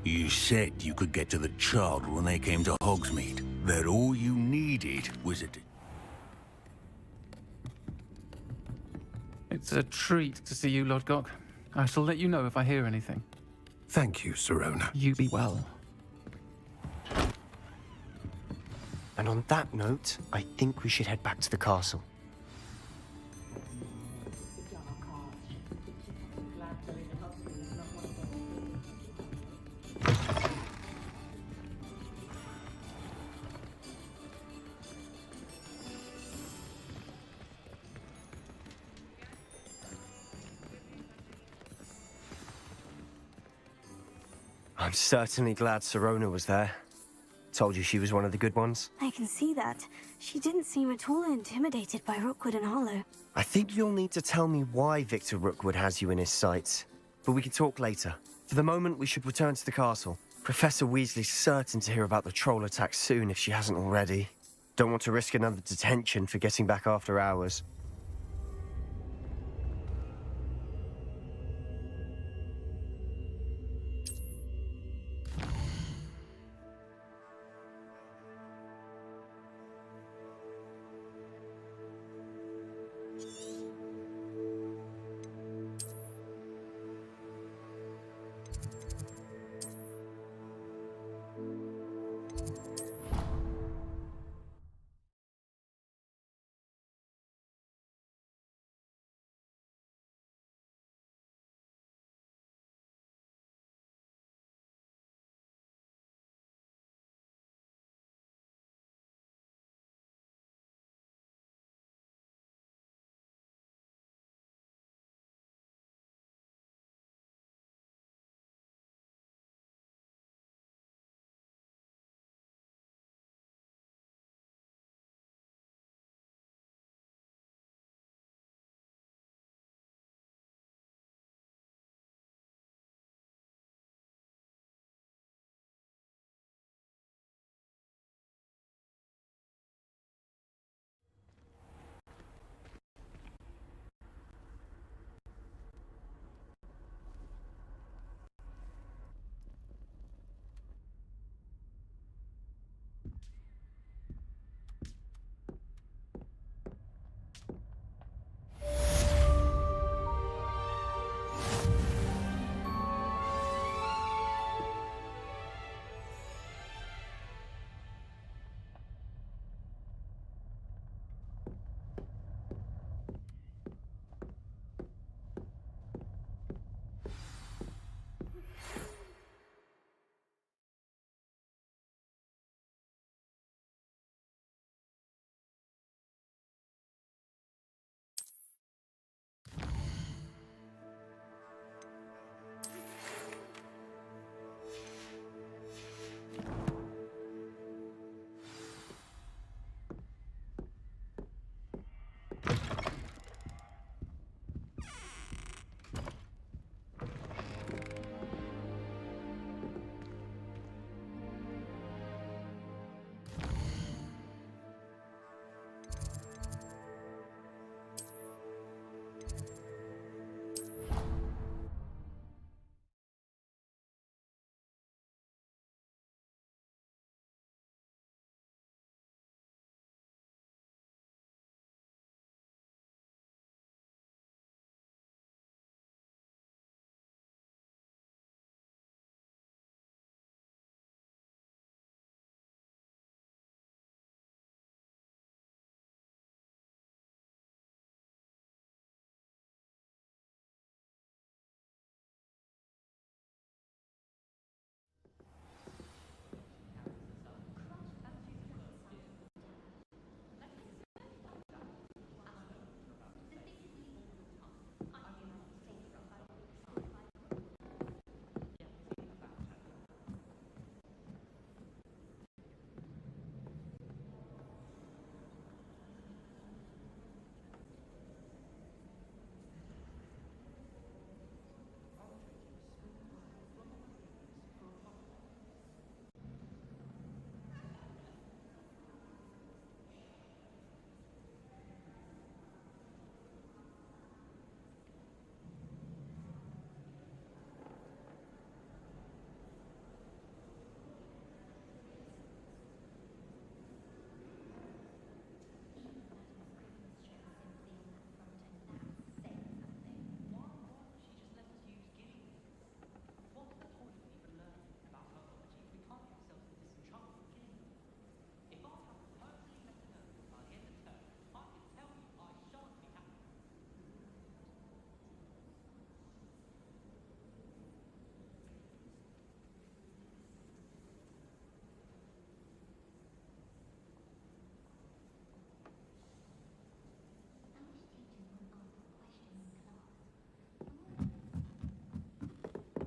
You said you could get to the child when they came to Hogsmeade. That all you needed was a... It's a treat to see you, Lodgok. I shall let you know if I hear anything. Thank you, Sirona. You be well. And on that note, I think we should head back to the castle. I'm certainly glad Sirona was there. Told you she was one of the good ones. I can see that. She didn't seem at all intimidated by Rookwood and Hollow. I think you'll need to tell me why Victor Rookwood has you in his sights. But we can talk later. For the moment, we should return to the castle. Professor Weasley's certain to hear about the troll attack soon if she hasn't already. Don't want to risk another detention for getting back after hours.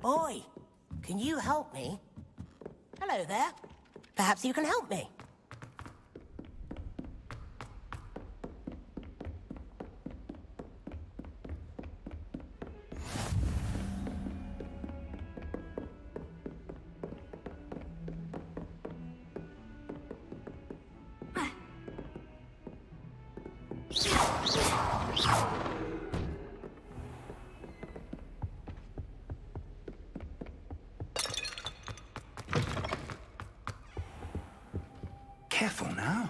Boy, can you help me? Hello there. Perhaps you can help me. Careful now.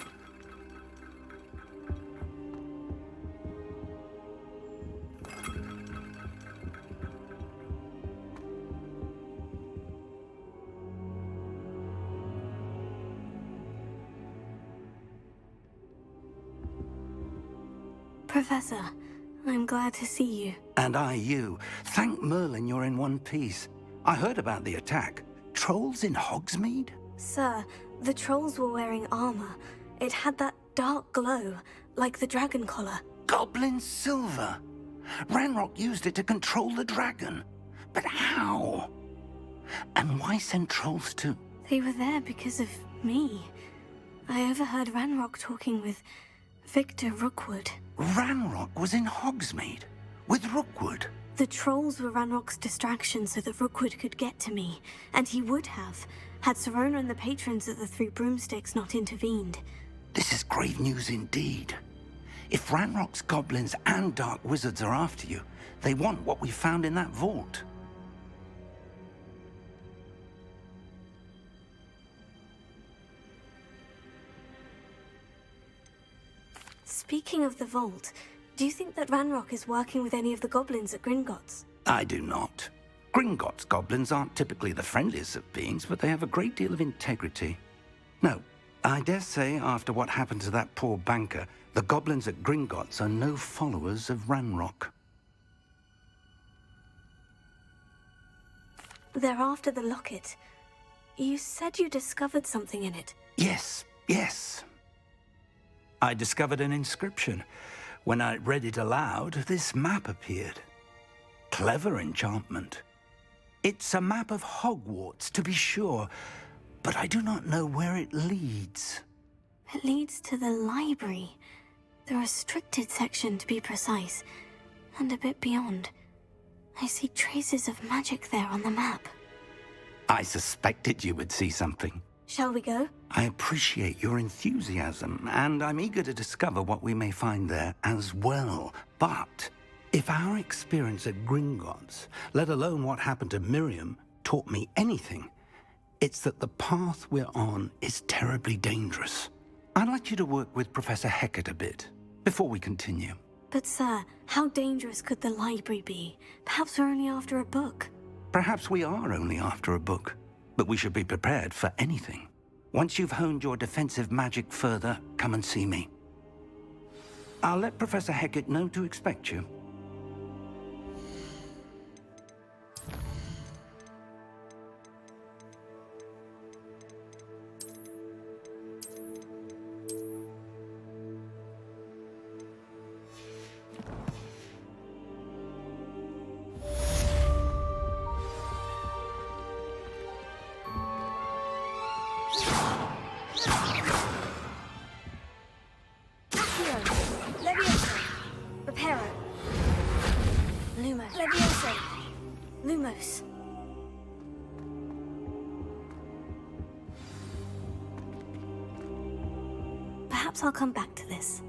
Professor, I'm glad to see you. And I you. Thank Merlin you're in one piece. I heard about the attack. Trolls in Hogsmeade? Sir, the trolls were wearing armor. It had that dark glow, like the dragon collar. Goblin silver. Ranrock used it to control the dragon. But how? And why send trolls to... They were there because of me. I overheard Ranrock talking with Victor Rookwood. Ranrock was in Hogsmeade with Rookwood. The trolls were Ranrock's distraction so that Rookwood could get to me, and he would have, had Sirona and the patrons of the Three Broomsticks not intervened. This is grave news indeed. If Ranrock's goblins and dark wizards are after you, they want what we found in that vault. Speaking of the vault, do you think that Ranrock is working with any of the goblins at Gringotts? I do not. Gringotts goblins aren't typically the friendliest of beings, but they have a great deal of integrity. No, I dare say after what happened to that poor banker, the goblins at Gringotts are no followers of Ranrock. They're after the locket. You said you discovered something in it. Yes, yes. I discovered an inscription. When I read it aloud, this map appeared. Clever enchantment. It's a map of Hogwarts, to be sure, but I do not know where it leads. It leads to the library. The restricted section, to be precise, and a bit beyond. I see traces of magic there on the map. I suspected you would see something. Shall we go? I appreciate your enthusiasm, and I'm eager to discover what we may find there as well. But if our experience at Gringotts, let alone what happened to Miriam, taught me anything, it's that the path we're on is terribly dangerous. I'd like you to work with Professor Hecat a bit before we continue. But sir, how dangerous could the library be? Perhaps we're only after a book. Perhaps we are only after a book, but we should be prepared for anything. Once you've honed your defensive magic further, come and see me. I'll let Professor Hecat know to expect you. Lumos. Perhaps I'll come back to this.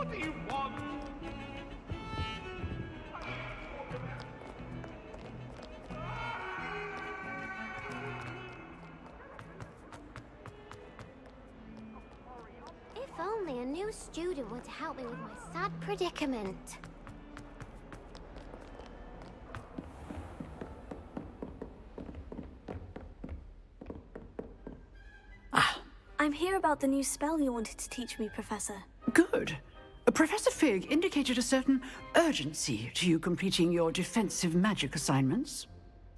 What do you want? If only a new student were to help me with my sad predicament. I'm here about the new spell you wanted to teach me, Professor. Good. Professor Fig indicated a certain urgency to you completing your defensive magic assignments.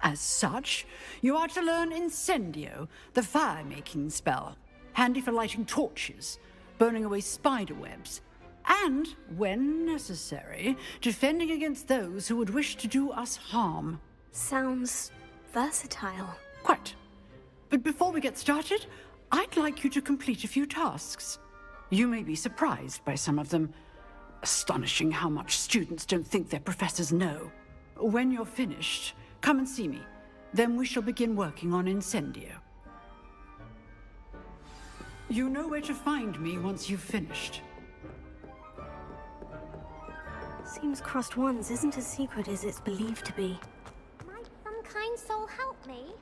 As such, you are to learn Incendio, the fire-making spell, handy for lighting torches, burning away spider webs, and, when necessary, defending against those who would wish to do us harm. Sounds versatile. Quite. But before we get started, I'd like you to complete a few tasks. You may be surprised by some of them. Astonishing how much students don't think their professors know. When you're finished, come and see me. Then we shall begin working on Incendio. You know where to find me once you've finished. Seems Crossed Wands isn't as secret as it's believed to be. Might some kind soul help me?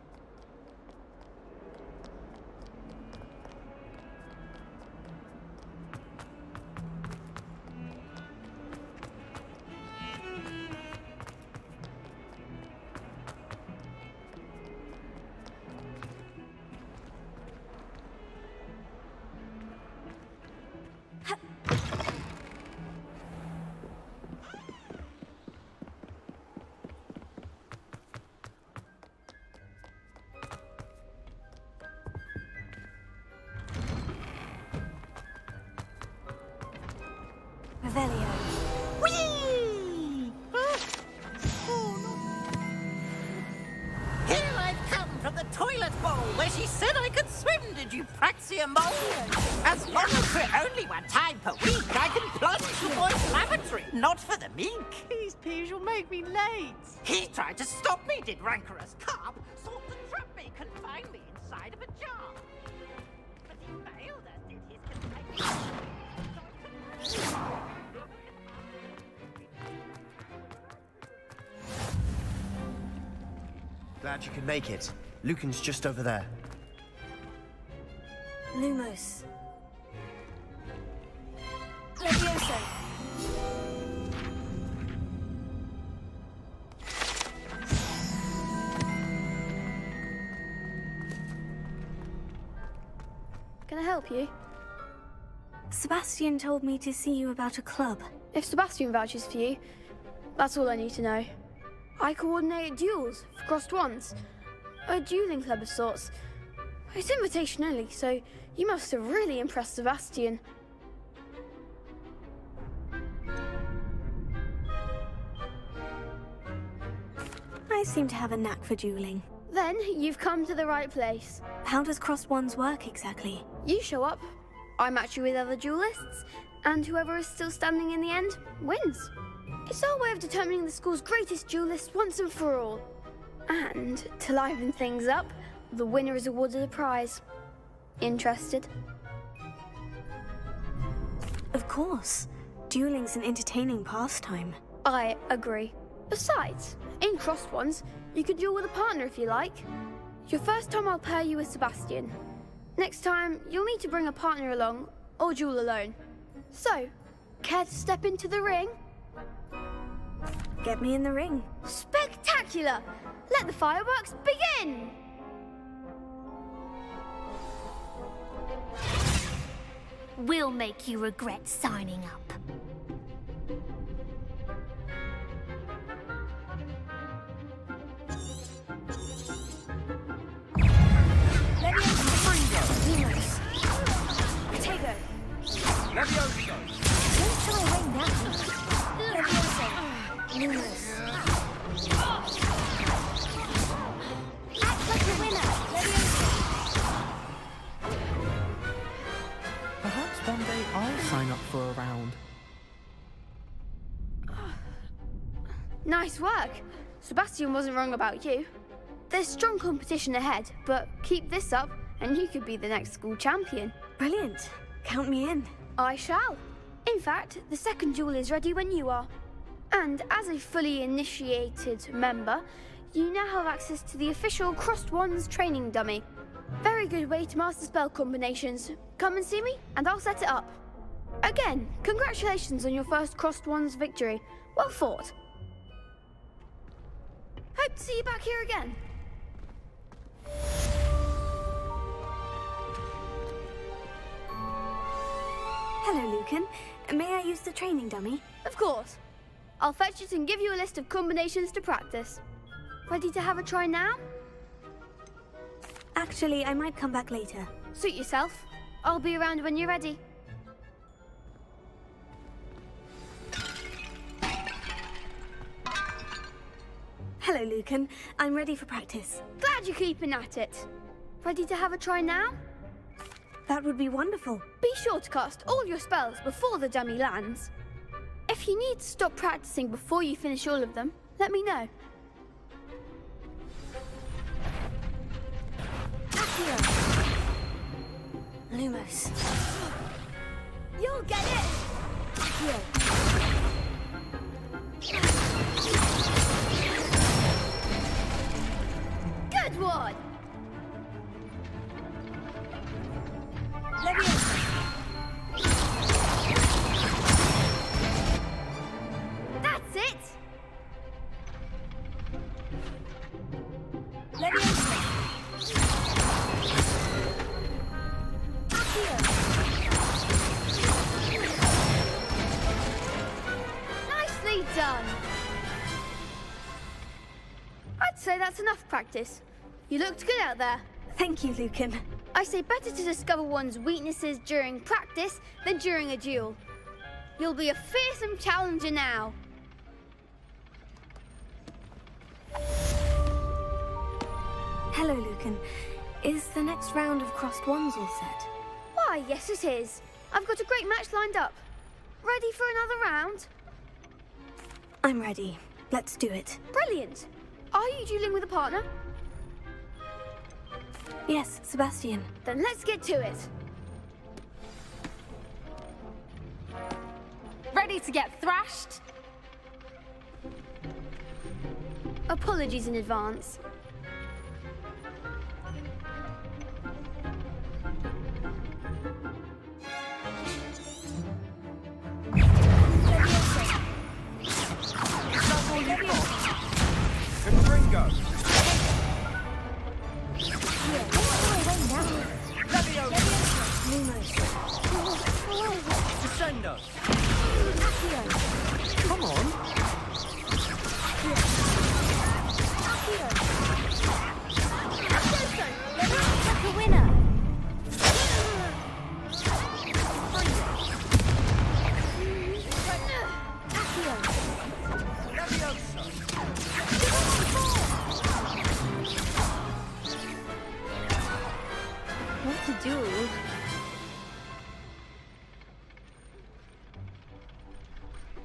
Revelio. Whee! Here I've come from the toilet bowl where she said I could swim, did you Praxia mole? As long as for only one time per week, I can plunge the boy's lavatory, not for the meek. These peas will make me late. He tried to stop me, did rancorous carp, sought to trap me, confine me inside of a jar. But he failed us, did his containment. Glad you could make it. Lucan's just over there. Lumos. Levioso. Can I help you? Sebastian told me to see you about a club. If Sebastian vouches for you, that's all I need to know. I coordinate duels for Crossed Wands. A dueling club of sorts. It's invitation only, so you must have really impressed Sebastian. I seem to have a knack for dueling. Then you've come to the right place. How does Crossed Wands work exactly? You show up, I match you with other duelists, and whoever is still standing in the end wins. It's our way of determining the school's greatest duelist once and for all. And to liven things up, the winner is awarded a prize. Interested? Of course. Dueling's an entertaining pastime. I agree. Besides, in Crossed Wands, you can duel with a partner if you like. Your first time I'll pair you with Sebastian. Next time, you'll need to bring a partner along, or duel alone. So, care to step into the ring? Get me in the ring. Spectacular! Let the fireworks begin! We'll make you regret signing up. Lumos. Protego. Levioso! Don't try ring that Levioso. Lumos. Act like a winner. Perhaps one day I'll sign up for a round. Nice work. Sebastian wasn't wrong about you. There's strong competition ahead, but keep this up and you could be the next school champion. Brilliant. Count me in. I shall. In fact, the second duel is ready when you are. And as a fully initiated member, you now have access to the official Crossed Wands training dummy. Very good way to master spell combinations. Come and see me, and I'll set it up. Again, congratulations on your first Crossed Wands victory. Well fought. Hope to see you back here again. Hello, Lucan. May I use the training dummy? Of course. I'll fetch it and give you a list of combinations to practice. Ready to have a try now? Actually, I might come back later. Suit yourself. I'll be around when you're ready. Hello, Lucan. I'm ready for practice. Glad you're keeping at it. Ready to have a try now? That would be wonderful. Be sure to cast all your spells before the dummy lands. If you need to stop practicing before you finish all of them, let me know. Accio. Lumos. You'll get it! Accio. Good one! That's it! Nicely done! I'd say that's enough practice. You looked good out there. Thank you, Lucan. I say better to discover one's weaknesses during practice than during a duel. You'll be a fearsome challenger now. Hello, Lucan. Is the next round of Crossed Wands all set? Why, yes it is. I've got a great match lined up. Ready for another round? I'm ready. Let's do it. Brilliant. Are you dueling with a partner? Yes, Sebastian. Then let's get to it. Ready to get thrashed? Apologies in advance. Come on. The winner. What to do?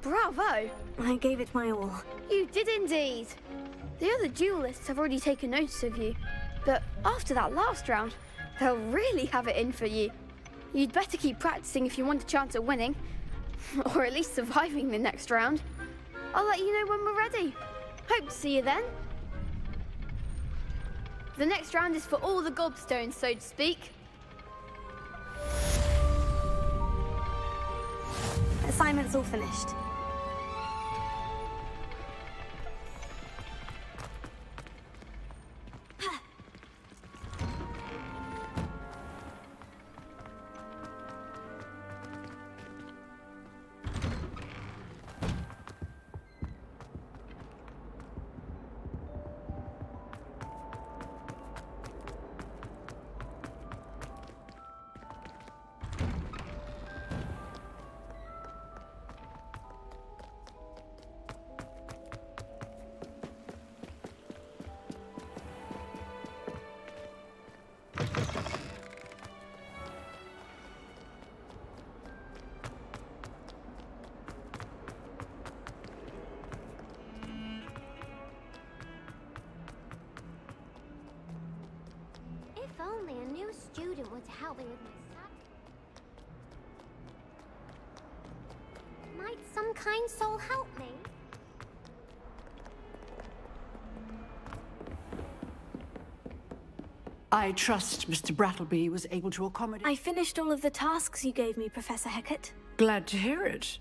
Bravo! I gave it my all. You did indeed. The other duelists have already taken notice of you, but after that last round, they'll really have it in for you. You'd better keep practicing if you want a chance at winning, or at least surviving the next round. I'll let you know when we're ready. Hope to see you then. The next round is for all the gobstones, so to speak. Assignment's all finished. If only a new student were to help me with my Might some kind soul help me? I trust Mr. Brattleby was able to accommodate... I finished all of the tasks you gave me, Professor Hecat. Glad to hear it.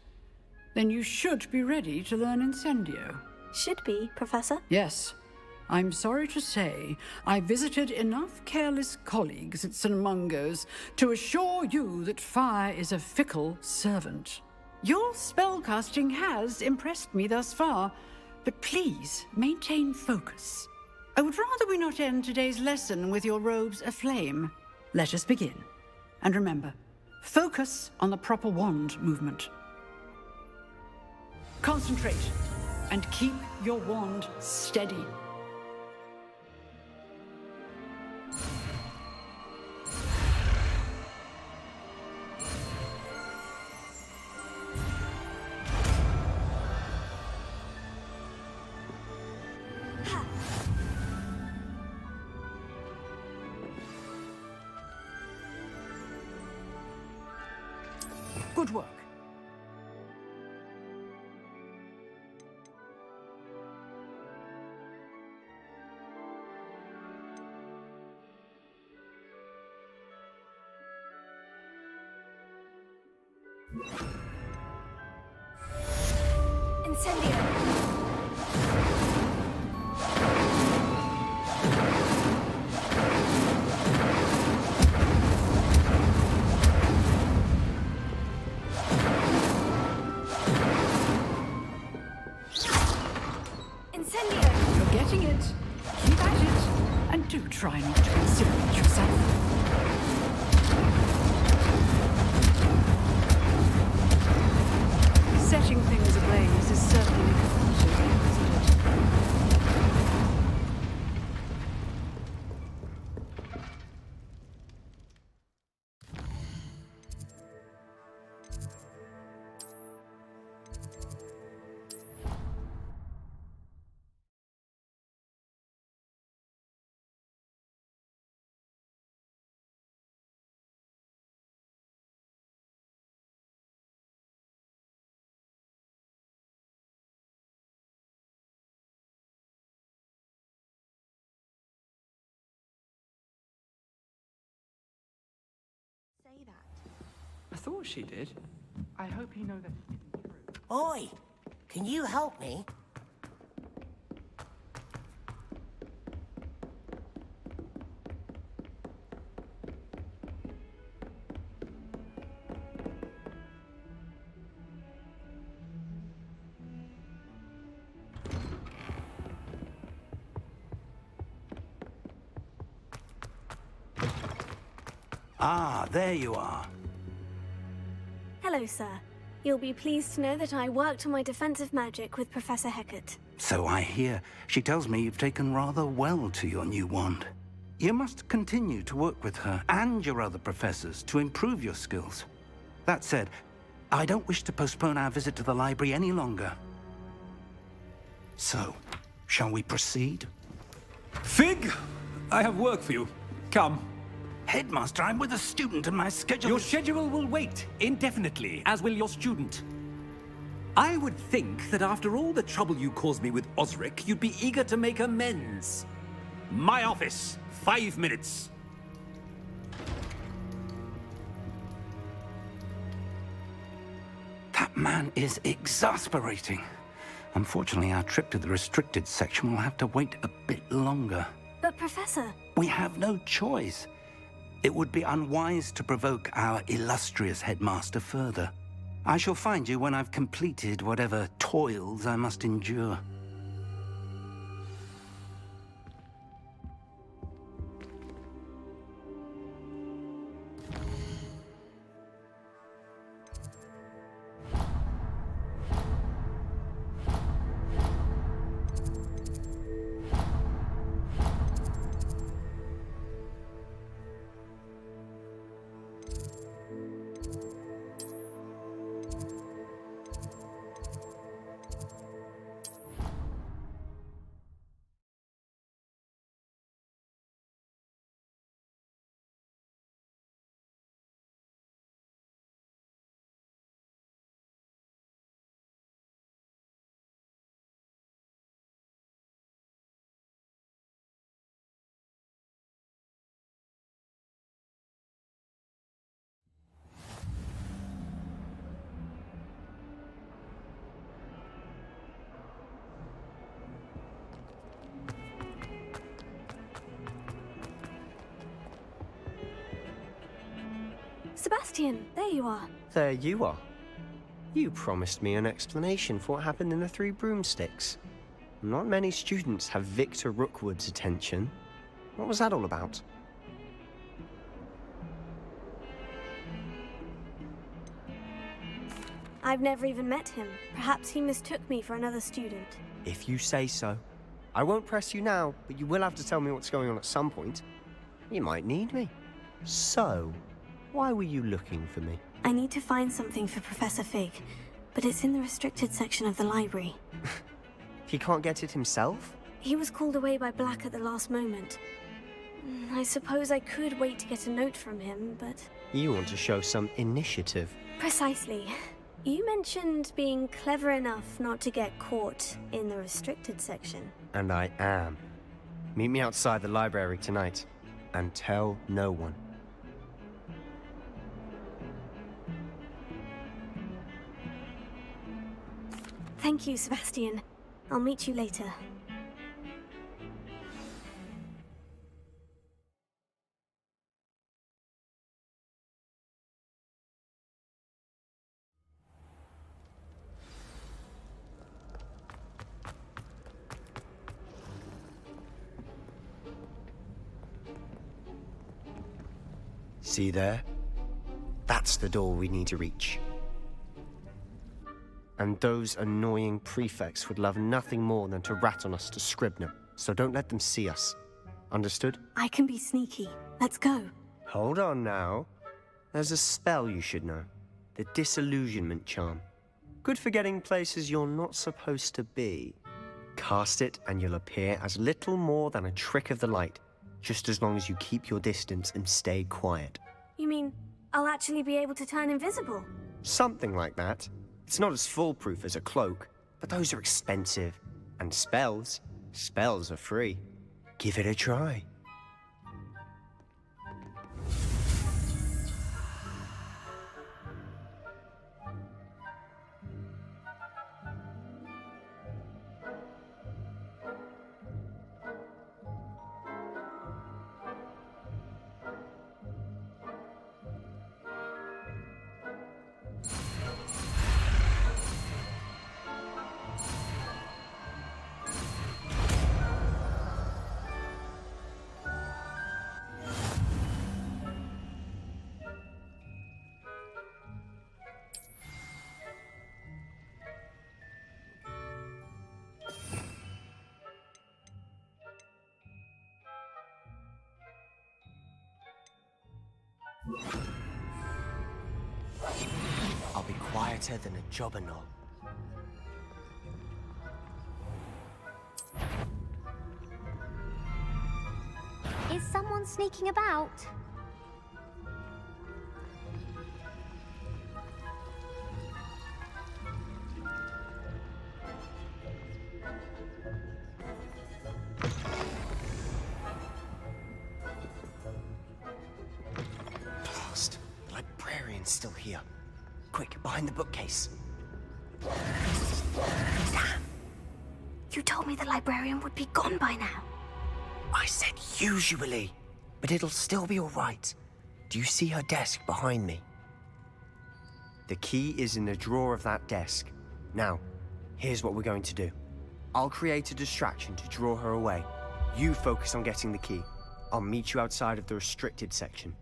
Then you should be ready to learn Incendio. Should be, Professor. Yes. I'm sorry to say, I visited enough careless colleagues at St. Mungo's to assure you that fire is a fickle servant. Your spellcasting has impressed me thus far, but please maintain focus. I would rather we not end today's lesson with your robes aflame. Let us begin. And remember, focus on the proper wand movement. Concentrate, and keep your wand steady. Good work. Incendio. You're getting it. Keep at it. And do try not to incinerate yourself. Setting things ablaze is certainly cathartic, isn't it? Say that. I thought she did. I hope you know that isn't true. Oi, can you help me? Ah, there you are. Hello, sir. You'll be pleased to know that I worked on my defensive magic with Professor Hecat. So I hear. She tells me you've taken rather well to your new wand. You must continue to work with her and your other professors to improve your skills. That said, I don't wish to postpone our visit to the library any longer. So, shall we proceed? Fig, I have work for you. Come. Headmaster, I'm with a student and my schedule Your is... schedule will wait indefinitely, as will your student. I would think that after all the trouble you caused me with Osric, you'd be eager to make amends. My office, 5 minutes. That man is exasperating. Unfortunately, our trip to the restricted section will have to wait a bit longer. But, Professor... We have no choice. It would be unwise to provoke our illustrious headmaster further. I shall find you when I've completed whatever toils I must endure. Sebastian, there you are. There you are. You promised me an explanation for what happened in the Three Broomsticks. Not many students have Victor Rookwood's attention. What was that all about? I've never even met him. Perhaps he mistook me for another student. If you say so. I won't press you now, but you will have to tell me what's going on at some point. You might need me. So, why were you looking for me? I need to find something for Professor Fig, but it's in the restricted section of the library. He can't get it himself? He was called away by Black at the last moment. I suppose I could wait to get a note from him, but... You want to show some initiative. Precisely. You mentioned being clever enough not to get caught in the restricted section. And I am. Meet me outside the library tonight, and tell no one. Thank you, Sebastian. I'll meet you later. See there? That's the door we need to reach. And those annoying prefects would love nothing more than to rat on us to Scribner, so don't let them see us. Understood? I can be sneaky. Let's go. Hold on now. There's a spell you should know. The Disillusionment Charm. Good for getting places you're not supposed to be. Cast it and you'll appear as little more than a trick of the light, just as long as you keep your distance and stay quiet. You mean I'll actually be able to turn invisible? Something like that. It's not as foolproof as a cloak, but those are expensive. And spells are free. Give it a try. I'll be quieter than a jobberknoll. Is someone sneaking about? Blast. The librarian's still here. Quick, behind the bookcase. Damn. You told me the librarian would be gone by now. I said usually, but it'll still be all right. Do you see her desk behind me? The key is in the drawer of that desk. Now, here's what we're going to do. I'll create a distraction to draw her away. You focus on getting the key. I'll meet you outside of the restricted section.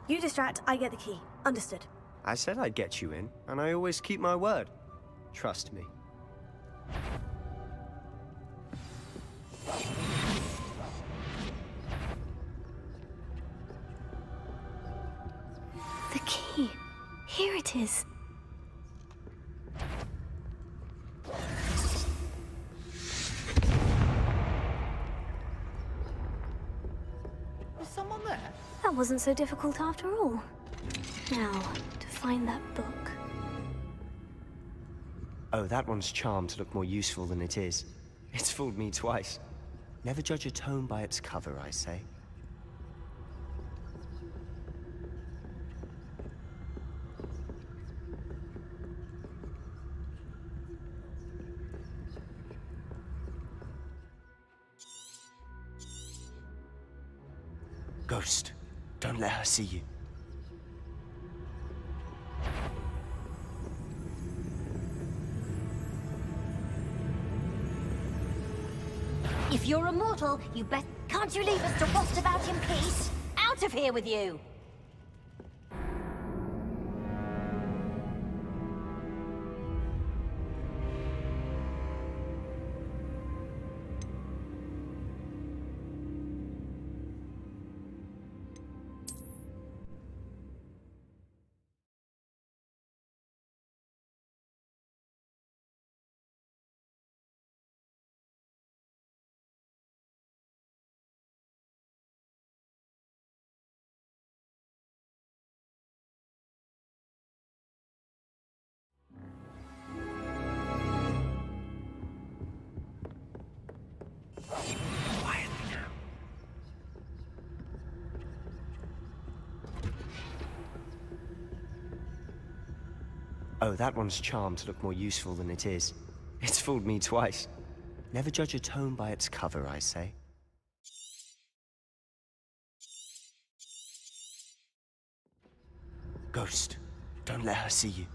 You distract, I get the key. Understood. I said I'd get you in, and I always keep my word. Trust me. The key. Here it is. Is someone there? That wasn't so difficult after all. Now, to find that book. Oh, that one's charmed to look more useful than it is. It's fooled me twice. Never judge a tome by its cover, I say. Ghost, don't let her see you. If you're immortal, you bet. Can't you leave us to rot about in peace? Out of here with you! Oh, that one's charmed to look more useful than it is. It's fooled me twice. Never judge a tome by its cover, I say. Ghost, don't let her see you.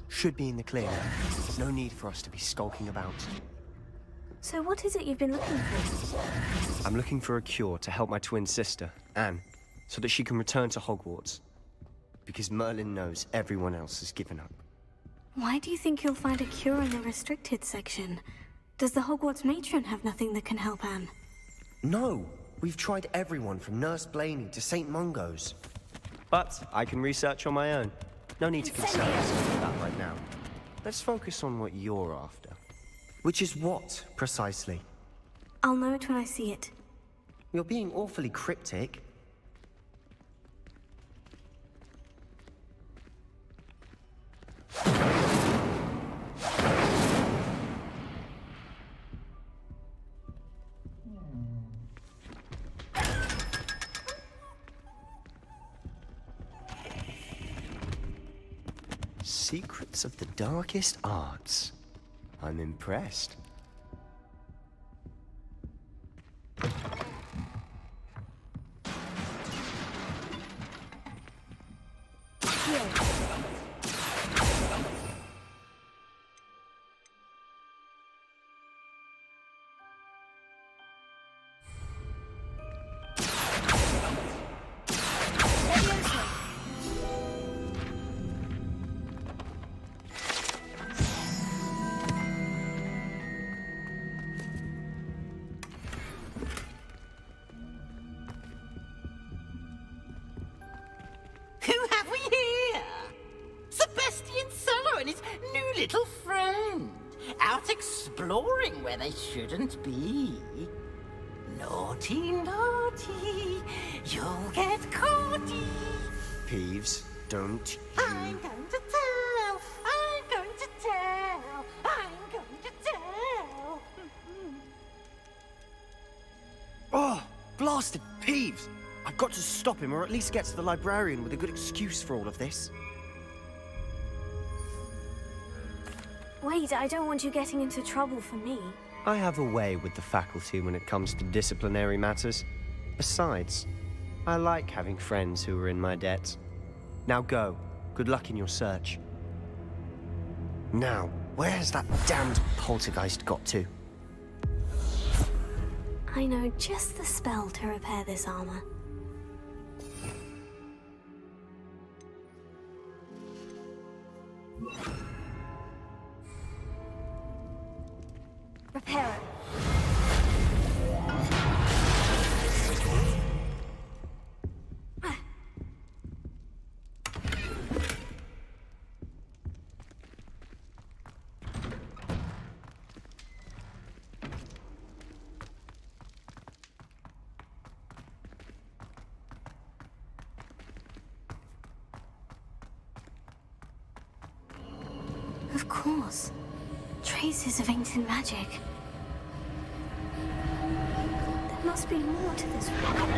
Should be in the clear now. No need for us to be skulking about. So what is it you've been looking for? I'm looking for a cure to help my twin sister, Anne, so that she can return to Hogwarts. Because Merlin knows everyone else has given up. Why do you think you'll find a cure in the restricted section? Does the Hogwarts matron have nothing that can help Anne? No! We've tried everyone from Nurse Blaney to St. Mungo's. But I can research on my own. No need to concern yourself with that right now. Let's focus on what you're after. Which is what, precisely? I'll know it when I see it. You're being awfully cryptic. Secrets of the darkest arts. I'm impressed. Who have we here? Sebastian Sallow and his new little friend. Out exploring where they shouldn't be. Naughty, naughty, you'll get caughty. Peeves, don't you... I'm going to tell, I'm going to tell, I'm going to tell. Oh, blasted Peeves! I've got to stop him, or at least get to the librarian with a good excuse for all of this. Wait, I don't want you getting into trouble for me. I have a way with the faculty when it comes to disciplinary matters. Besides, I like having friends who are in my debt. Now go. Good luck in your search. Now, where has that damned poltergeist got to? I know just the spell to repair this armor. Repair it. Of course. Traces of ancient magic. There must be more to this room.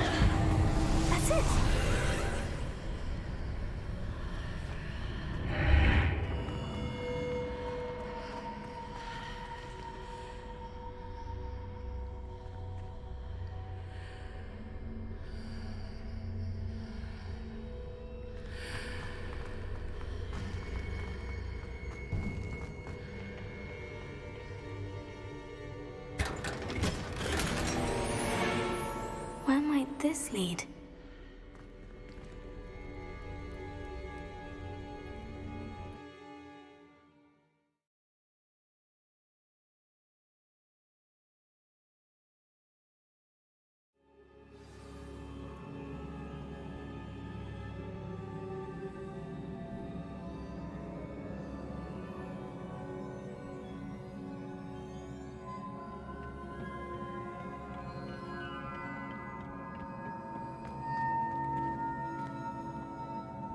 That's it. Where might this lead?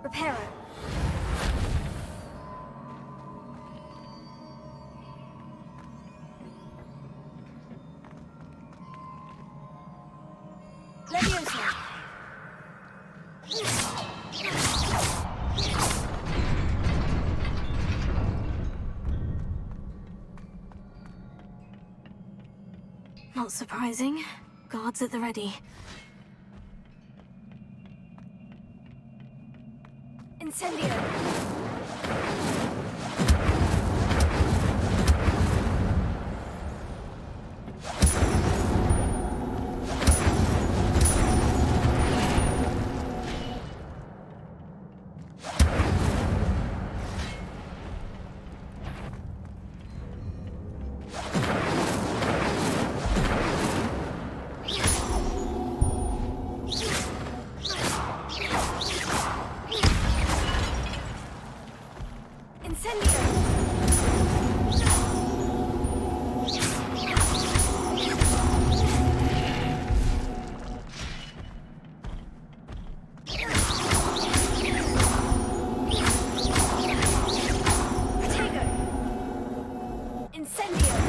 Reparo. Leviosa. Not surprising. Guards at the ready. Incendio. Incendio!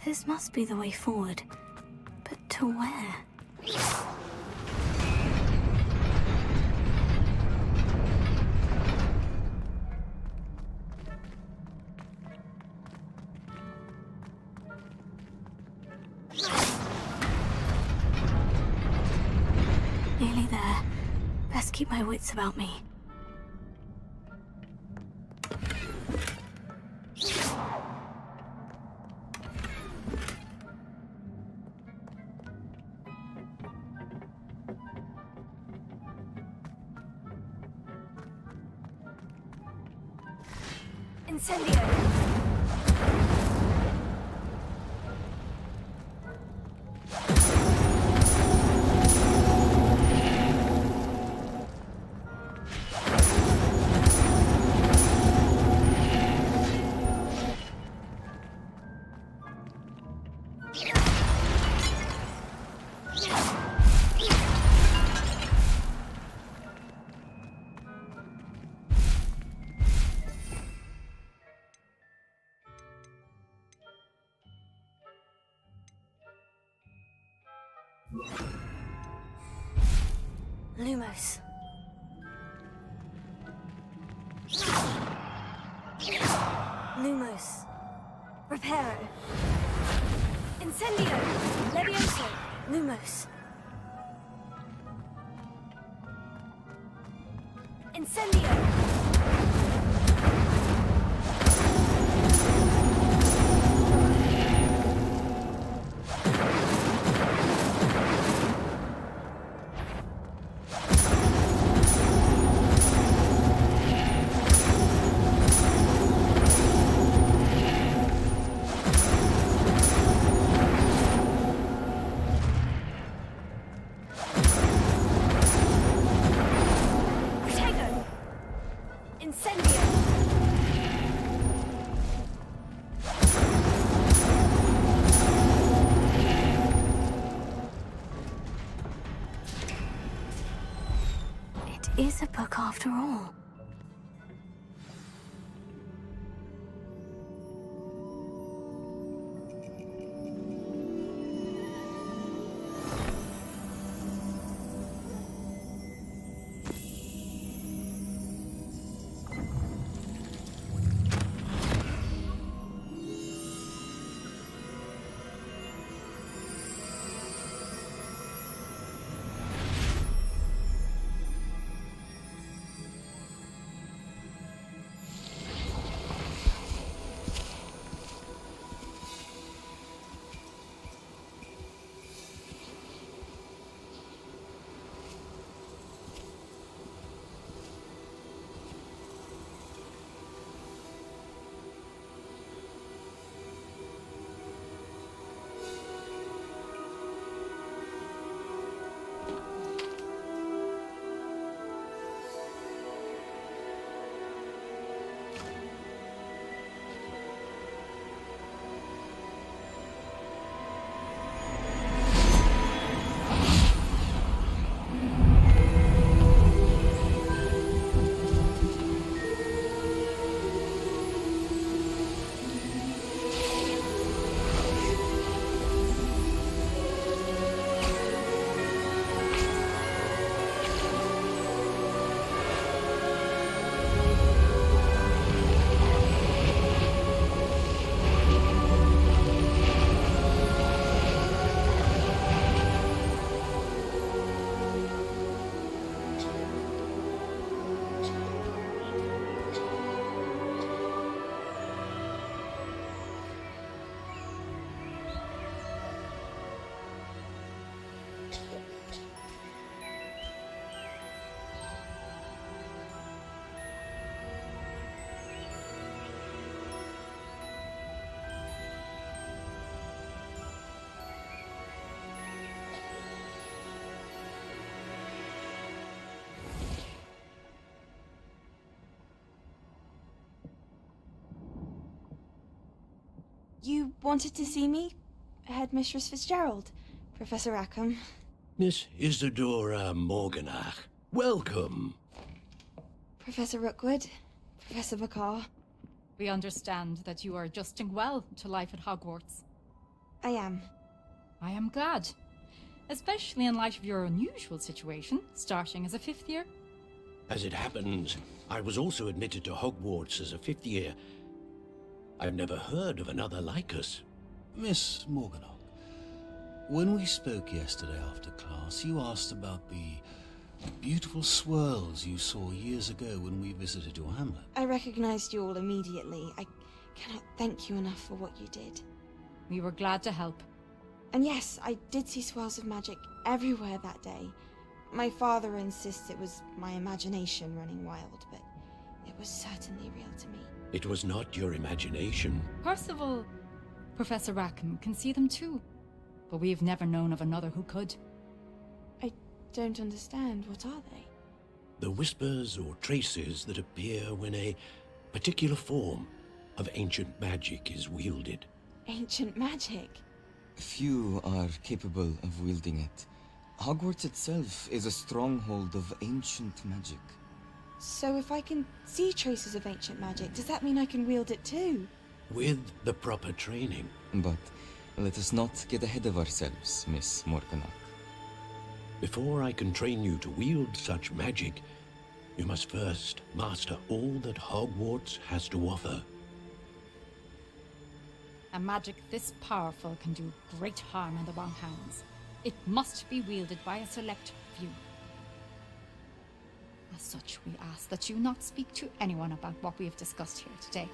This must be the way forward. But to where? Nearly there. Best keep my wits about me. Incendio! Lumos. Lumos. Reparo. Incendio. Levioso. Lumos. Incendio. Is a book after all. You wanted to see me? Headmistress Fitzgerald, Professor Rackham. Miss Isadora Morganach, welcome. Professor Rookwood, Professor McCaw. We understand that you are adjusting well to life at Hogwarts. I am. I am glad. Especially in light of your unusual situation, starting as a 5th year. As it happens, I was also admitted to Hogwarts as a 5th year. I've never heard of another like us. Miss Morganach, when we spoke yesterday after class, you asked about the beautiful swirls you saw years ago when we visited your hamlet. I recognized you all immediately. I cannot thank you enough for what you did. We were glad to help. And yes, I did see swirls of magic everywhere that day. My father insists it was my imagination running wild, but it was certainly real to me. It was not your imagination. Percival, Professor Rackham can see them too. But we've never known of another who could. I don't understand. What are they? The whispers or traces that appear when a particular form of ancient magic is wielded. Ancient magic? Few are capable of wielding it. Hogwarts itself is a stronghold of ancient magic. So if I can see traces of ancient magic, does that mean I can wield it too? With the proper training. But let us not get ahead of ourselves, Miss Morganach. Before I can train you to wield such magic, you must first master all that Hogwarts has to offer. A magic this powerful can do great harm in the wrong hands. It must be wielded by a select few. As such, we ask that you not speak to anyone about what we have discussed here today.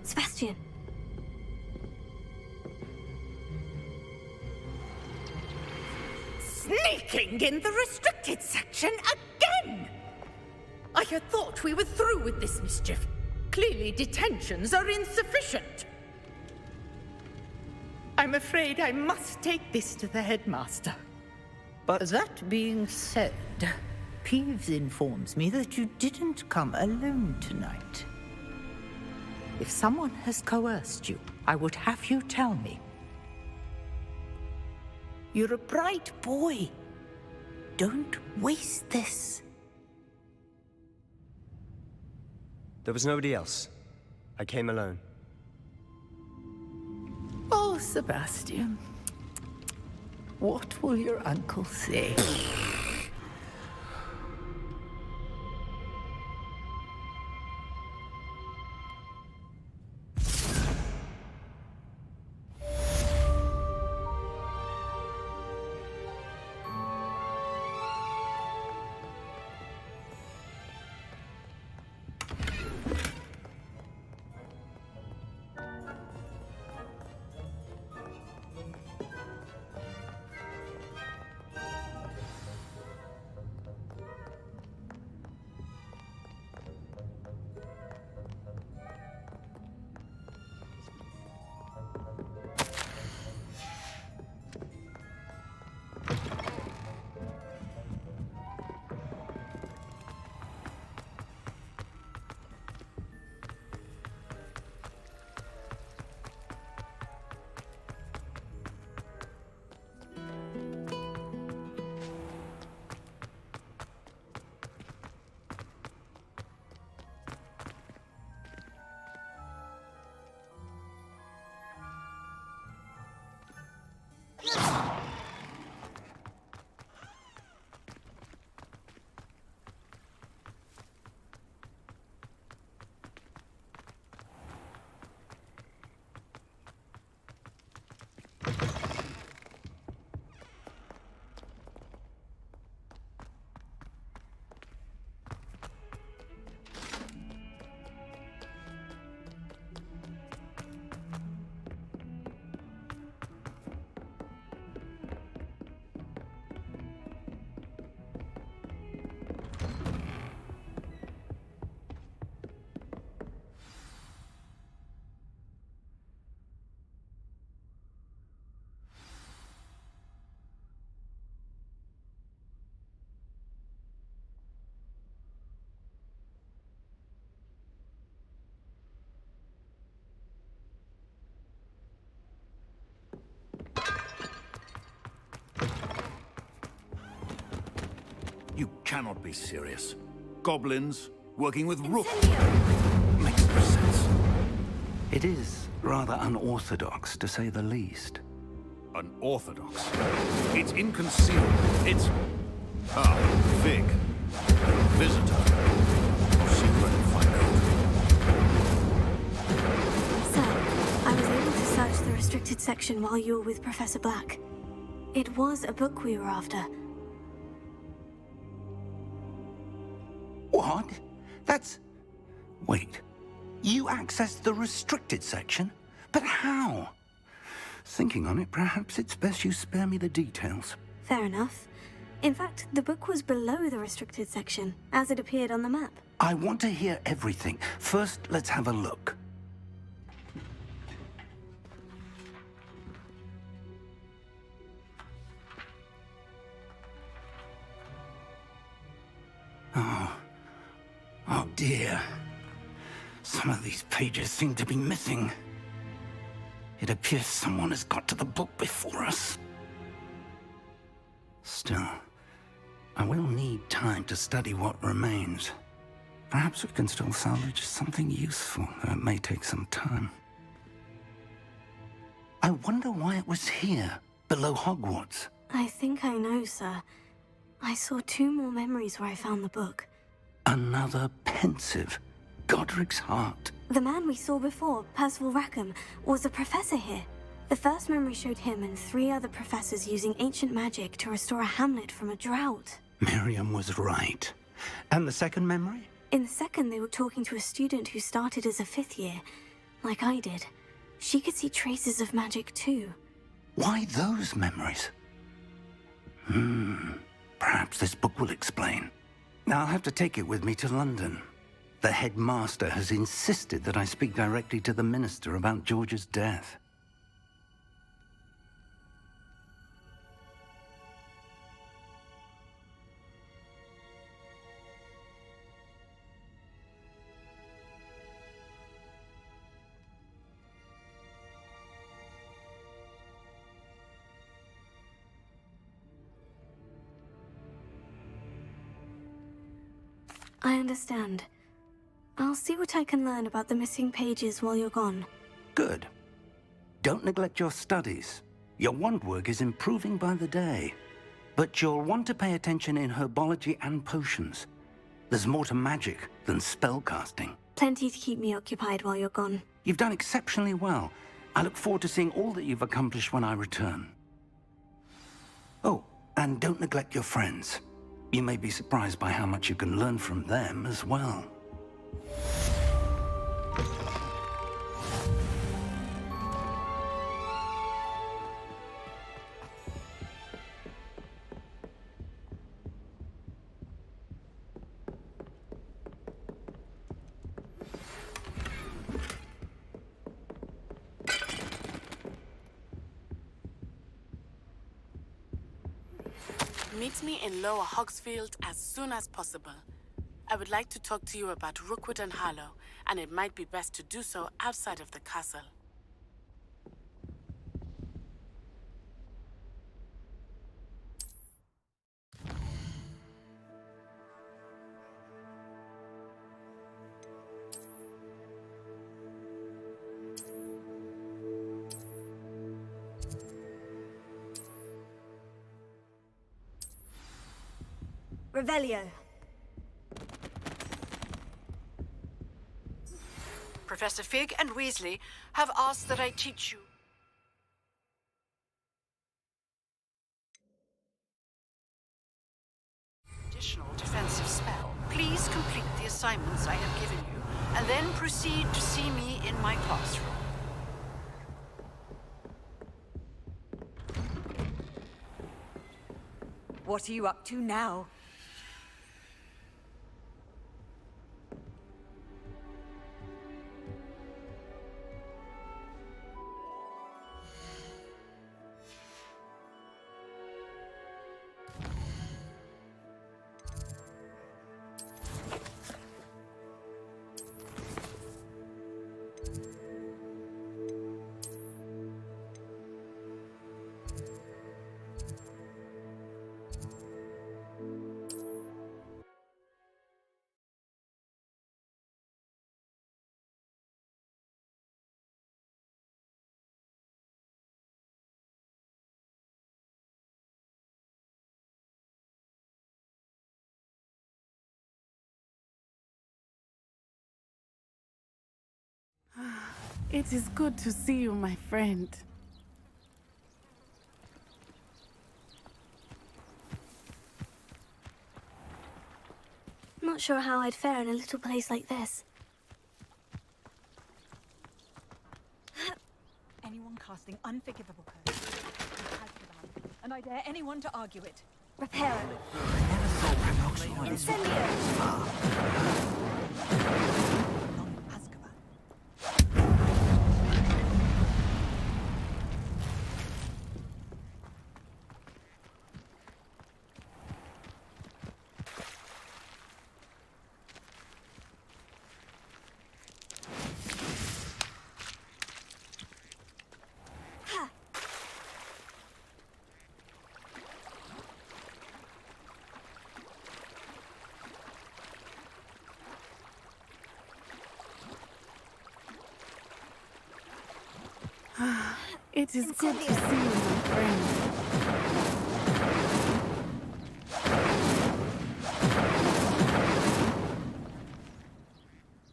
Sebastian. Sneaking in the restricted section again! I had thought we were through with this mischief. Clearly detentions are insufficient. I'm afraid I must take this to the headmaster. But that being said, Peeves informs me that you didn't come alone tonight. If someone has coerced you, I would have you tell me. You're a bright boy. Don't waste this. There was nobody else. I came alone. Oh, Sebastian. What will your uncle say? You cannot be serious. Goblins working with Rook. Makes no sense. It is rather unorthodox, to say the least. Unorthodox? It's inconceivable. It's... Ah, Fig. Visitor. See what I find out. Sir, I was able to search the restricted section while you were with Professor Black. It was a book we were after. What? That's... Wait. You accessed the restricted section? But how? Thinking on it, perhaps it's best you spare me the details. Fair enough. In fact, the book was below the restricted section, as it appeared on the map. I want to hear everything. First, let's have a look. Some of these pages seem to be missing. It appears someone has got to the book before us. Still, I will need time to study what remains. Perhaps we can still salvage something useful, though it may take some time. I wonder why it was here, below Hogwarts. I think I know, sir. I saw 2 more memories where I found the book. Another pensive. Godric's heart. The man we saw before, Percival Rackham, was a professor here. The first memory showed him and 3 other professors using ancient magic to restore a hamlet from a drought. Miriam was right. And the second memory? In the second, they were talking to a student who started as a 5th year, like I did. She could see traces of magic too. Why those memories? Perhaps this book will explain. I'll have to take it with me to London. The headmaster has insisted that I speak directly to the minister about George's death. I understand. I'll see what I can learn about the missing pages while you're gone. Good. Don't neglect your studies. Your wand work is improving by the day. But you'll want to pay attention in herbology and potions. There's more to magic than spellcasting. Plenty to keep me occupied while you're gone. You've done exceptionally well. I look forward to seeing all that you've accomplished when I return. Oh, and don't neglect your friends. You may be surprised by how much you can learn from them as well. Meet me in Lower Hogsfield as soon as possible. I would like to talk to you about Rookwood and Harlow, and it might be best to do so outside of the castle. Revelio. Professor Fig and Weasley have asked that I teach you. Additional defensive spell. Please complete the assignments I have given you, and then proceed to see me in my classroom. What are you up to now? It is good to see you, my friend. Not sure how I'd fare in a little place like this. Anyone casting unforgivable curse, and I dare anyone to argue it. Reparo. Incendio. It is good to see you, my friend.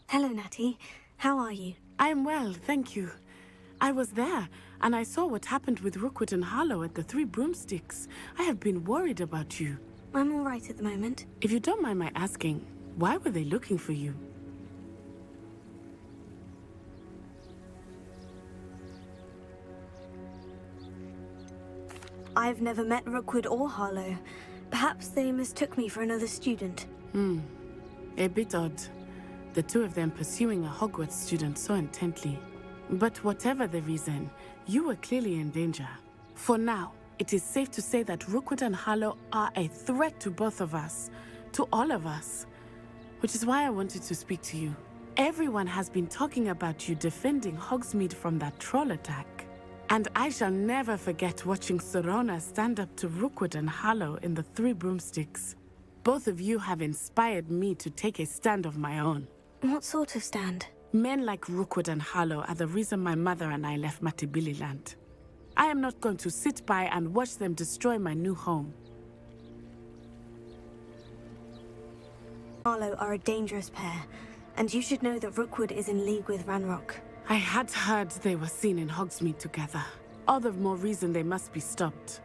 Hello, Natty. How are you? I'm well, thank you. I was there, and I saw what happened with Rookwood and Harlow at the Three Broomsticks. I have been worried about you. I'm all right at the moment. If you don't mind my asking, why were they looking for you? I've never met Rookwood or Harlow. Perhaps they mistook me for another student. A bit odd. The two of them pursuing a Hogwarts student so intently. But whatever the reason, you were clearly in danger. For now, it is safe to say that Rookwood and Harlow are a threat to both of us, to all of us. Which is why I wanted to speak to you. Everyone has been talking about you defending Hogsmeade from that troll attack. And I shall never forget watching Sorona stand up to Rookwood and Harlow in the Three Broomsticks. Both of you have inspired me to take a stand of my own. What sort of stand? Men like Rookwood and Harlow are the reason my mother and I left Matibili-land. I am not going to sit by and watch them destroy my new home. Harlow are a dangerous pair, and you should know that Rookwood is in league with Ranrock. I had heard they were seen in Hogsmeade together. All the more reason they must be stopped.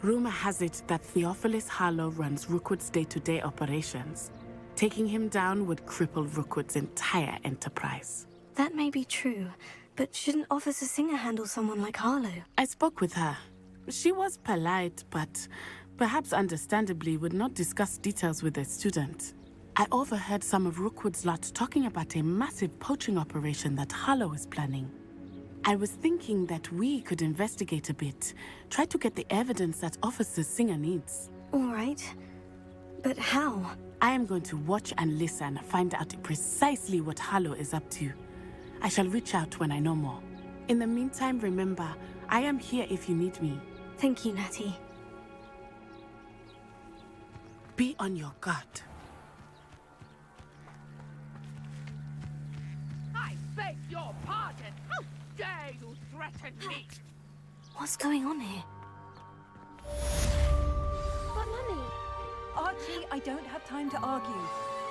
Rumor has it that Theophilus Harlow runs Rookwood's day-to-day operations. Taking him down would cripple Rookwood's entire enterprise. That may be true, but shouldn't Officer Singer handle someone like Harlow? I spoke with her. She was polite, but perhaps understandably would not discuss details with a student. I overheard some of Rookwood's lot talking about a massive poaching operation that Harlow is planning. I was thinking that we could investigate a bit, try to get the evidence that Officer Singer needs. All right, but how? I am going to watch and listen, find out precisely what Harlow is up to. I shall reach out when I know more. In the meantime, remember, I am here if you need me. Thank you, Natty. Be on your guard. I beg your pardon. How dare you threaten me? What's going on here? But Mummy... Archie, I don't have time to argue.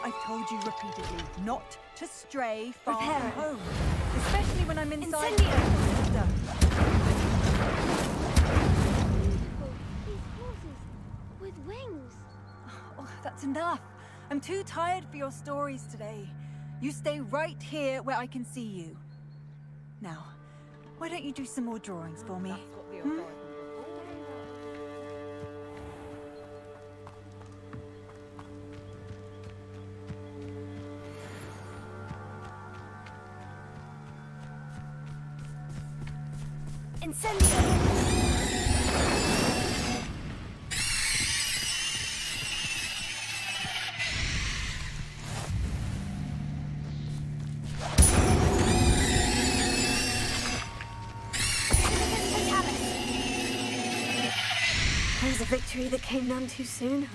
I've told you repeatedly not to stray far Prepare. from home. Especially when I'm inside... Incendio! These horses with wings. Oh, that's enough. I'm too tired for your stories today. You stay right here where I can see you. Now, why don't you do some more drawings for me? Incendio! There's a victory that came none too soon.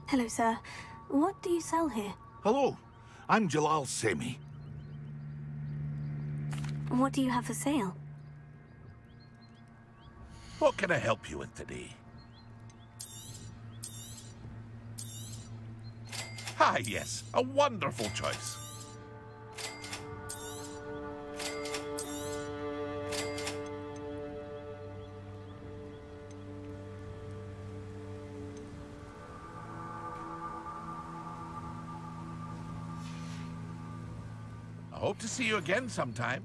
Hello, sir. What do you sell here? Hello, I'm Jalal Semi. What do you have for sale? What can I help you with today? Ah, yes, a wonderful choice. I hope to see you again sometime.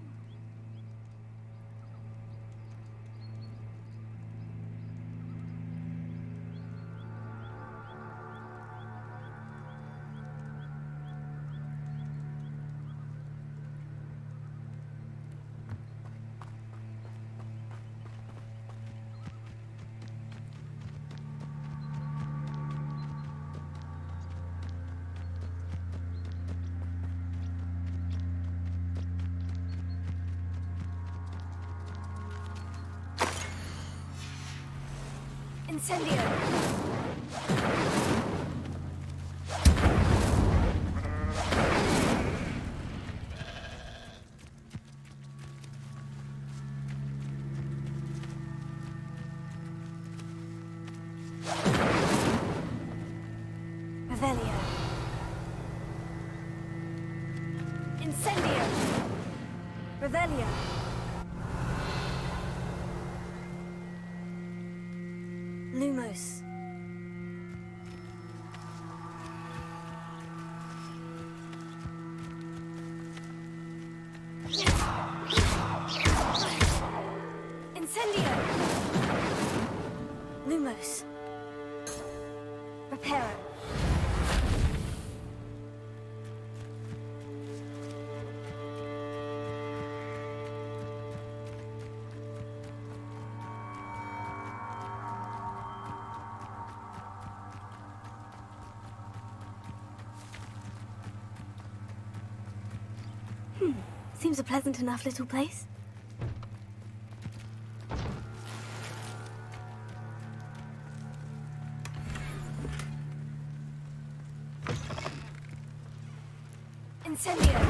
Incendio! Revelio. Incendio. Revelio. Lumos. Incendio. Lumos. Reparo. Seems a pleasant enough little place. Incendio!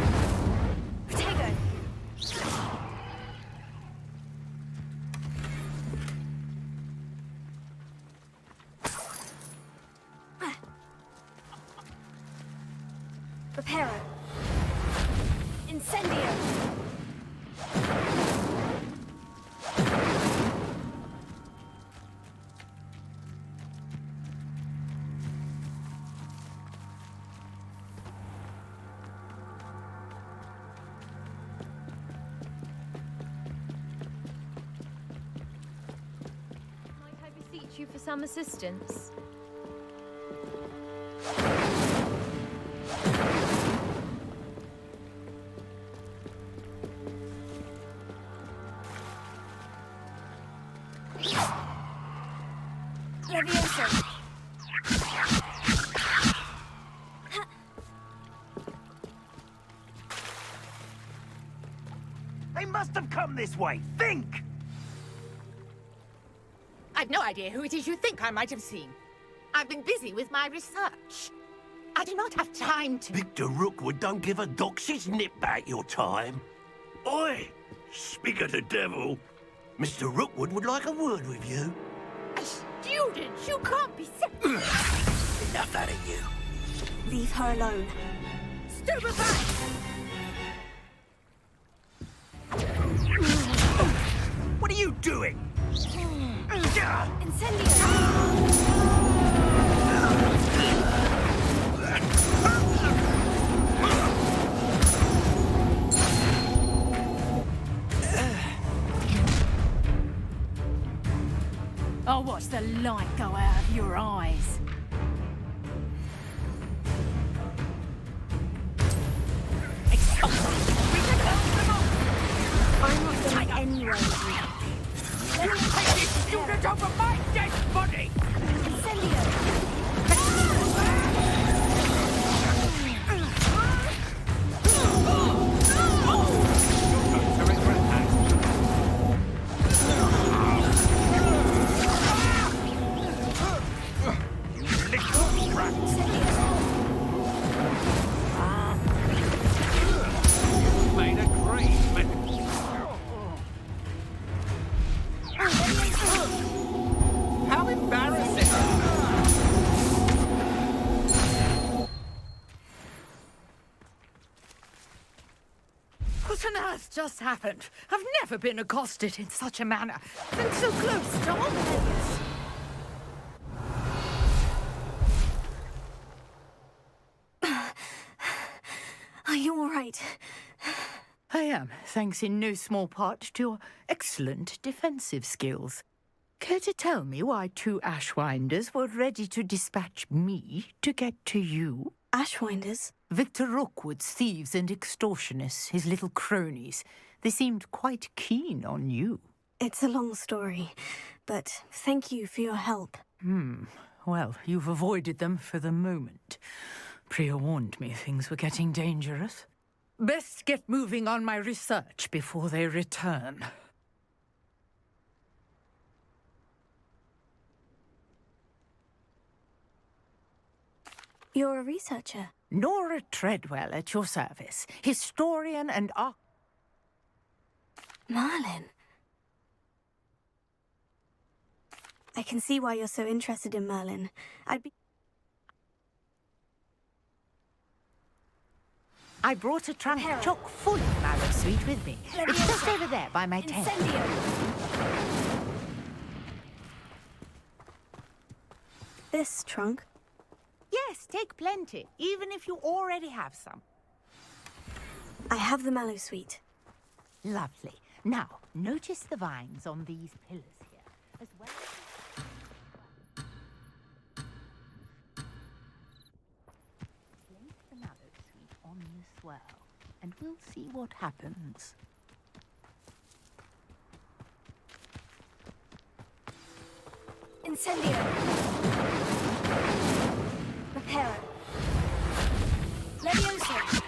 Protego! Reparo! Incendio! Might I beseech you for some assistance? Levioso! They must have come this way. Think! I've no idea who it is you think I might have seen. I've been busy with my research. I do not have time to... Victor Rookwood don't give a doxy's nip back your time. Oi! Speak of the devil. Mr. Rookwood would like a word with you. A student? You can't be... Enough out of you. Leave her alone. Stupefy! What are you doing? I'll watch the light go out of your eyes. I'm not going anywhere. Let me take this student over my dead body! Made a great How embarrassing! What on earth just happened? I've never been accosted in such a manner. And so close to Hogwarts. Are you all right? I am, thanks in no small part to your excellent defensive skills. Care to tell me why two Ashwinders were ready to dispatch me to get to you? Ashwinders? Victor Rookwood's thieves and extortionists, his little cronies. They seemed quite keen on you. It's a long story, but thank you for your help. Well, you've avoided them for the moment. Priya warned me things were getting dangerous. Best get moving on my research before they return. You're a researcher. Nora Treadwell at your service. Historian and Merlin. I can see why you're so interested in Merlin. I brought a trunk chock full of mallow sweet with me. It's just over there by my tent. This trunk? Yes, take plenty, even if you already have some. I have the mallow sweet. Lovely. Now, notice the vines on these pillars here, as well as... Place the mallow sweet on the swirl, and we'll see what happens. Incendio. Reparo. Levioso.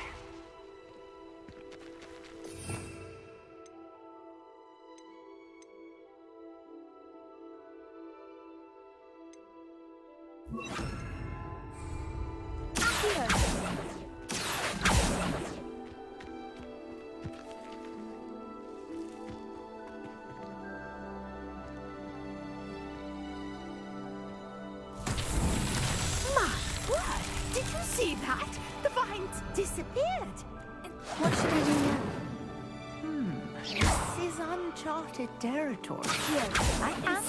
Did you see that? The vines disappeared. What should I do now? This is uncharted territory. Here, I am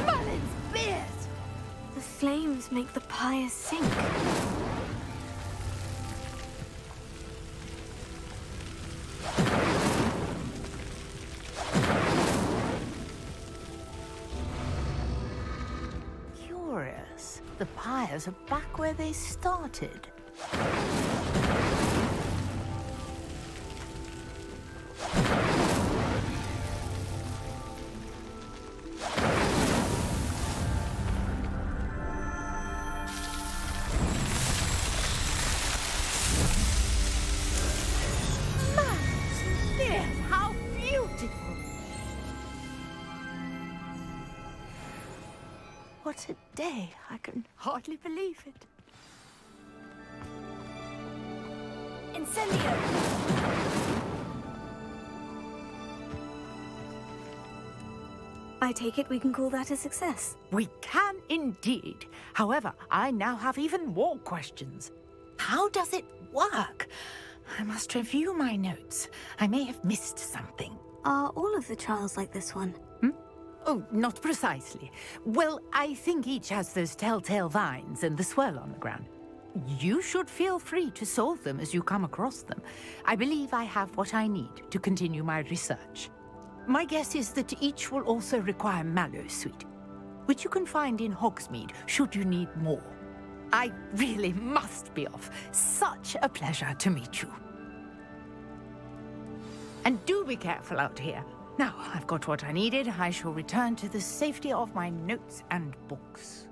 Merlin's beard. The flames make the pyres sink. Curious. The pyres are back where they started. How beautiful! What a day! I can hardly believe it. Incendio! I take it we can call that a success. We can indeed. However, I now have even more questions. How does it work? I must review my notes. I may have missed something. Are all of the trials like this one? Oh, not precisely. Well, I think each has those telltale vines and the swirl on the ground. You should feel free to solve them as you come across them. I believe I have what I need to continue my research. My guess is that each will also require mallow sweet, which you can find in Hogsmeade should you need more. I really must be off. Such a pleasure to meet you. And do be careful out here. Now I've got what I needed, I shall return to the safety of my notes and books.